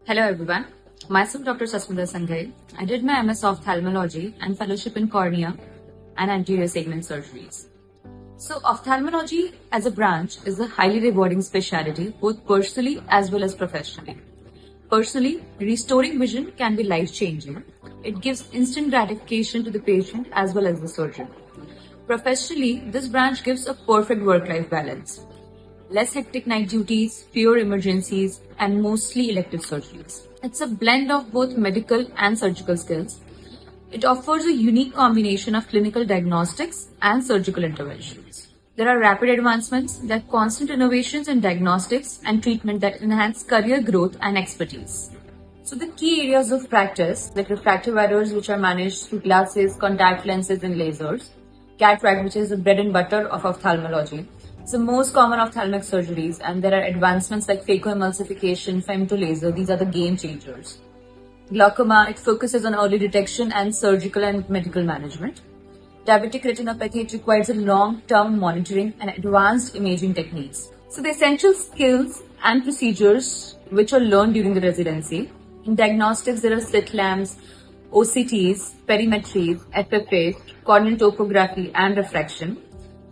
Hello everyone, myself Dr. Sasmita Sanghai. I did my MS Ophthalmology and Fellowship in Cornea and Anterior Segment Surgeries. So ophthalmology as a branch is a highly rewarding specialty both personally as well as professionally. Personally, restoring vision can be life-changing. It gives instant gratification to the patient as well as the surgeon. Professionally, this branch gives a perfect work-life balance. Less hectic night duties, fewer emergencies, and mostly elective surgeries. It's a blend of both medical and surgical skills. It offers a unique combination of clinical diagnostics and surgical interventions. There are rapid advancements, there are constant innovations in diagnostics and treatment that enhance career growth and expertise. So the key areas of practice, like refractive errors which are managed through glasses, contact lenses and lasers, cataract which is the bread and butter of ophthalmology. It's the most common ophthalmic surgeries, and there are advancements like phacoemulsification, femtolaser. These are the game changers. Glaucoma, it focuses on early detection and surgical and medical management. Diabetic retinopathy, it requires a long-term monitoring and advanced imaging techniques. So the essential skills and procedures which are learned during the residency. In diagnostics, there are slit lamps, OCTs, perimetries, FFAs, corneal topography and refraction.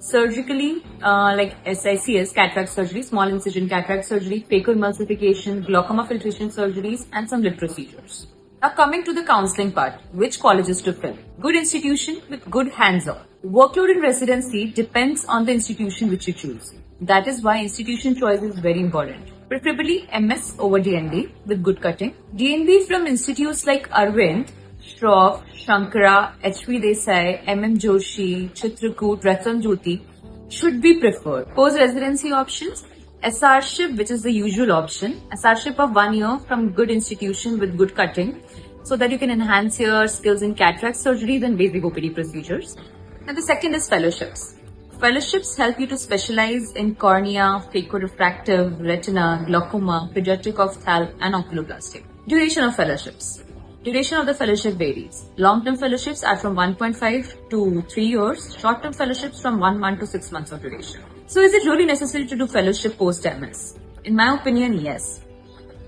Surgically, like SICS, cataract surgery, small incision cataract surgery, phacoemulsification, glaucoma filtration surgeries, and some lid procedures. Now coming to the counseling part, which colleges to fill? Good institution with good hands-on. Workload in residency depends on the institution which you choose. That is why institution choice is very important. Preferably MS over DNB with good cutting. DNB from institutes like Arvind, Shroff, Shankara, H.V. Desai, M.M. Joshi, Chitrakoot, Ratan Jyoti should be preferred. Post-residency options, SRship, which is the usual option. SRship of 1 year from good institution with good cutting so that you can enhance your skills in cataract surgeries and basic OPD procedures. And the second is fellowships. Fellowships help you to specialize in cornea, phaco-refractive, retina, glaucoma, pediatric ophthalm and oculoplastic. Duration of fellowships. Duration of the fellowship varies. Long-term fellowships are from 1.5 to 3 years. Short-term fellowships from 1 month to 6 months of duration. So is it really necessary to do fellowship post-MS? In my opinion, yes.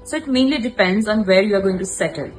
So it mainly depends on where you are going to settle.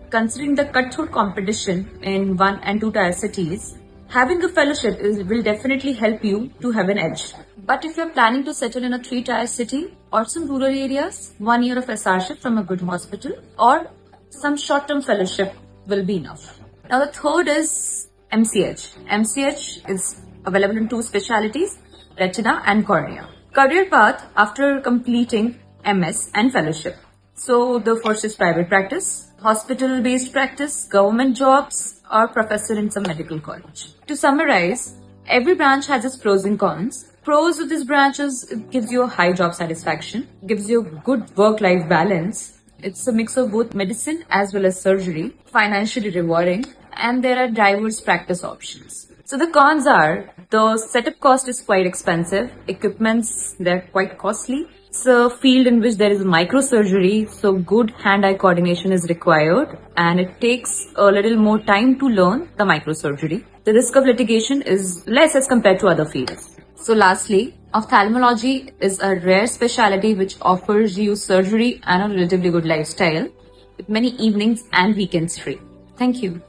Considering the cutthroat competition in 1 and 2 tier cities, having a fellowship will definitely help you to have an edge. But if you are planning to settle in a 3-tier city or some rural areas, 1 year of SRship from a good hospital or some short-term fellowship will be enough. Now the third is MCH. MCH is available in 2 specialties, retina and cornea. Career path after completing MS and fellowship. So the first is private practice, hospital-based practice, government jobs, or professor in some medical college. To summarize, every branch has its pros and cons. Pros of this branch is it gives you a high job satisfaction, gives you a good work-life balance. It's a mix of both medicine as well as surgery, financially rewarding, and there are diverse practice options. So the cons are, the setup cost is quite expensive, equipments, they're quite costly. It's a field in which there is microsurgery, so good hand-eye coordination is required, and it takes a little more time to learn the microsurgery. The risk of litigation is less as compared to other fields. So lastly, ophthalmology is a rare specialty which offers you surgery and a relatively good lifestyle with many evenings and weekends free. Thank you.